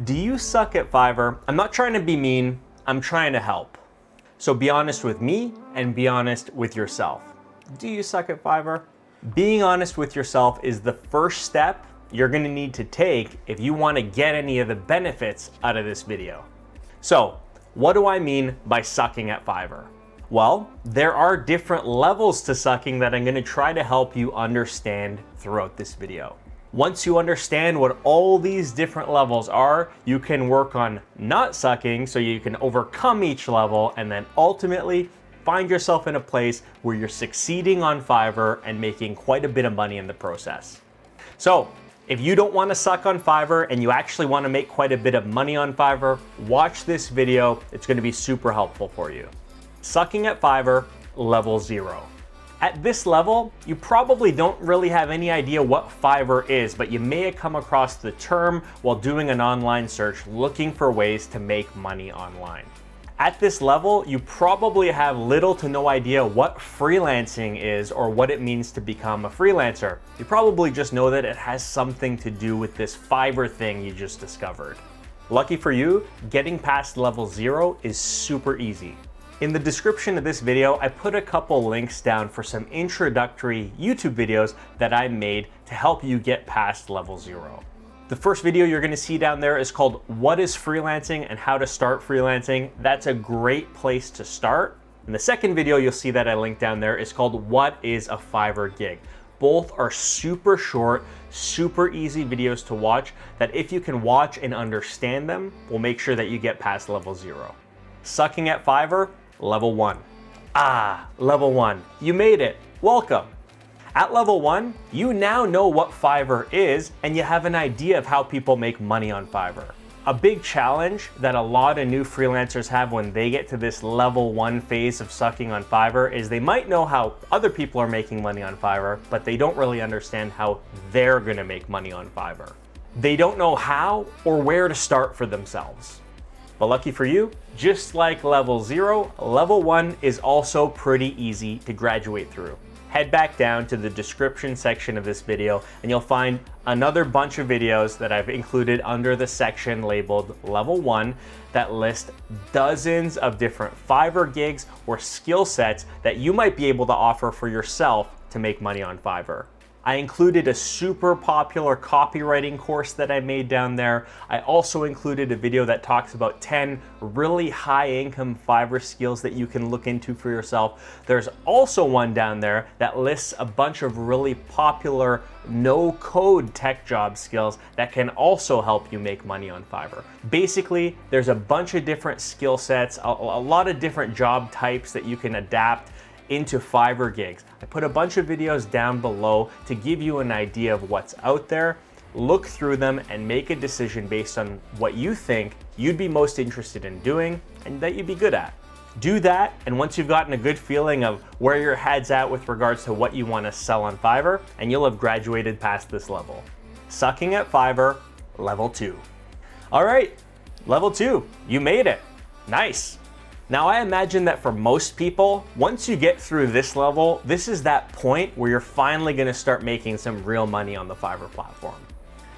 Do you suck at Fiverr? I'm not trying to be mean, I'm trying to help. So be honest with me and be honest with yourself. Do you suck at Fiverr? Being honest with yourself is the first step you're gonna need to take if you wanna get any of the benefits out of this video. So, what do I mean by sucking at Fiverr? Well, there are different levels to sucking that I'm gonna try to help you understand throughout this video. Once you understand what all these different levels are, you can work on not sucking so you can overcome each level and then ultimately find yourself in a place where you're succeeding on Fiverr and making quite a bit of money in the process. So, if you don't want to suck on Fiverr and you actually want to make quite a bit of money on Fiverr, watch this video. It's going to be super helpful for you. Sucking at Fiverr, level 0. At this level, you probably don't really have any idea what Fiverr is, but you may have come across the term while doing an online search looking for ways to make money online. At this level, you probably have little to no idea what freelancing is or what it means to become a freelancer. You probably just know that it has something to do with this Fiverr thing you just discovered. Lucky for you, getting past level 0 is super easy. In the description of this video, I put a couple links down for some introductory YouTube videos that I made to help you get past level 0. The first video you're gonna see down there is called What is Freelancing and How to Start Freelancing. That's a great place to start. And the second video you'll see that I linked down there is called What is a Fiverr Gig? Both are super short, super easy videos to watch that if you can watch and understand them, will make sure that you get past level 0. Sucking at Fiverr, level 1. Level 1. You made it. Welcome. At level 1, you now know what Fiverr is and you have an idea of how people make money on Fiverr. A big challenge that a lot of new freelancers have when they get to this level 1 phase of sucking on Fiverr is they might know how other people are making money on Fiverr, but they don't really understand how they're gonna make money on Fiverr. They don't know how or where to start for themselves. But lucky for you, just like level 0, level 1 is also pretty easy to graduate through. Head back down to the description section of this video and you'll find another bunch of videos that I've included under the section labeled level 1 that list dozens of different Fiverr gigs or skill sets that you might be able to offer for yourself to make money on Fiverr. I included a super popular copywriting course that I made down there. I also included a video that talks about 10 really high income Fiverr skills that you can look into for yourself. There's also one down there that lists a bunch of really popular no code tech job skills that can also help you make money on Fiverr. Basically, there's a bunch of different skill sets, a lot of different job types that you can adapt into Fiverr gigs. I put a bunch of videos down below to give you an idea of what's out there. Look through them and make a decision based on what you think you'd be most interested in doing and that you'd be good at. Do that, and once you've gotten a good feeling of where your head's at with regards to what you want to sell on Fiverr, and you'll have graduated past this level. Sucking at Fiverr, level 2. All right, level 2, you made it. Nice. Now I imagine that for most people, once you get through this level, this is that point where you're finally gonna start making some real money on the Fiverr platform.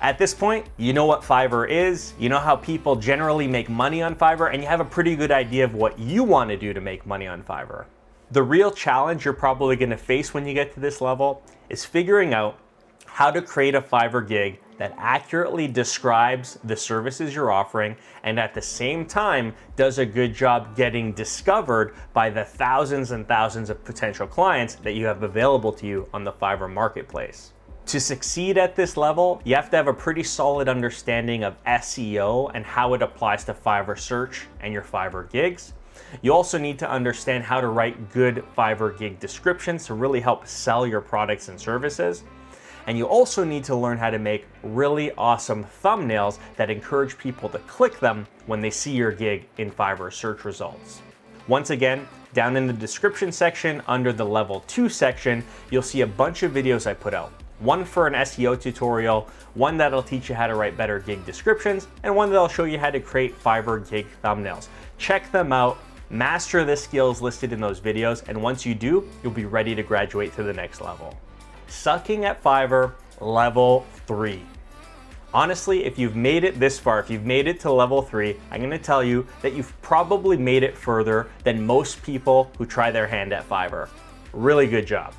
At this point, you know what Fiverr is, you know how people generally make money on Fiverr, and you have a pretty good idea of what you wanna do to make money on Fiverr. The real challenge you're probably gonna face when you get to this level is figuring out how to create a Fiverr gig that accurately describes the services you're offering and at the same time does a good job getting discovered by the thousands and thousands of potential clients that you have available to you on the Fiverr marketplace. To succeed at this level, you have to have a pretty solid understanding of SEO and how it applies to Fiverr search and your Fiverr gigs. You also need to understand how to write good Fiverr gig descriptions to really help sell your products and services. And you also need to learn how to make really awesome thumbnails that encourage people to click them when they see your gig in Fiverr search results. Once again, down in the description section under the level 2 section, you'll see a bunch of videos I put out. One for an SEO tutorial, one that'll teach you how to write better gig descriptions, and one that'll show you how to create Fiverr gig thumbnails. Check them out, master the skills listed in those videos, and once you do, you'll be ready to graduate to the next level. Sucking at Fiverr, level 3. Honestly, if you've made it this far, if you've made it to level 3, I'm gonna tell you that you've probably made it further than most people who try their hand at Fiverr. Really good job.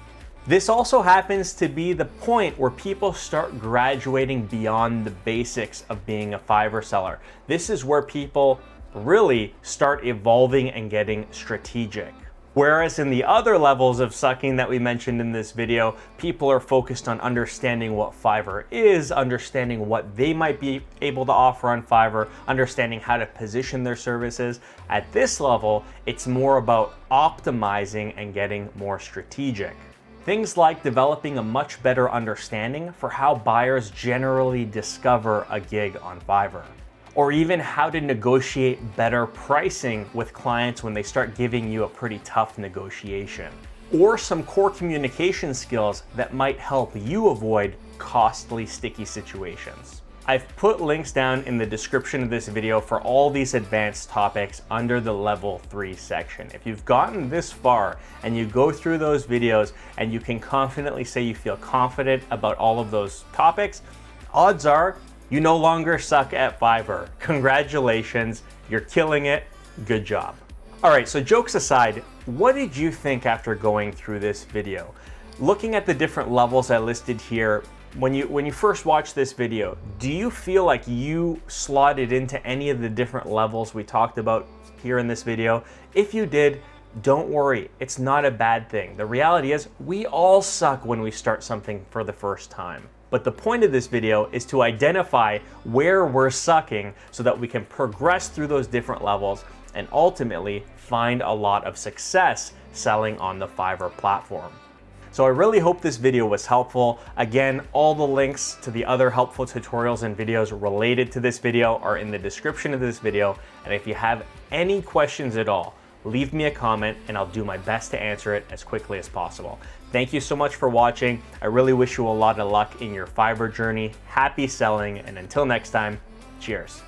This also happens to be the point where people start graduating beyond the basics of being a Fiverr seller. This is where people really start evolving and getting strategic. Whereas in the other levels of sucking that we mentioned in this video, people are focused on understanding what Fiverr is, understanding what they might be able to offer on Fiverr, understanding how to position their services. At this level, it's more about optimizing and getting more strategic. Things like developing a much better understanding for how buyers generally discover a gig on Fiverr, or even how to negotiate better pricing with clients when they start giving you a pretty tough negotiation, or some core communication skills that might help you avoid costly, sticky situations. I've put links down in the description of this video for all these advanced topics under the level 3 section. If you've gotten this far and you go through those videos and you can confidently say you feel confident about all of those topics, odds are you no longer suck at Fiverr. Congratulations, you're killing it, good job. All right, so jokes aside, what did you think after going through this video? Looking at the different levels I listed here, when you first watched this video, do you feel like you slotted into any of the different levels we talked about here in this video? If you did, don't worry, it's not a bad thing. The reality is we all suck when we start something for the first time. But the point of this video is to identify where we're sucking so that we can progress through those different levels and ultimately find a lot of success selling on the Fiverr platform. So I really hope this video was helpful. Again, all the links to the other helpful tutorials and videos related to this video are in the description of this video. And if you have any questions at all, leave me a comment and I'll do my best to answer it as quickly as possible. Thank you so much for watching. I really wish you a lot of luck in your Fiverr journey. Happy selling, and until next time, cheers.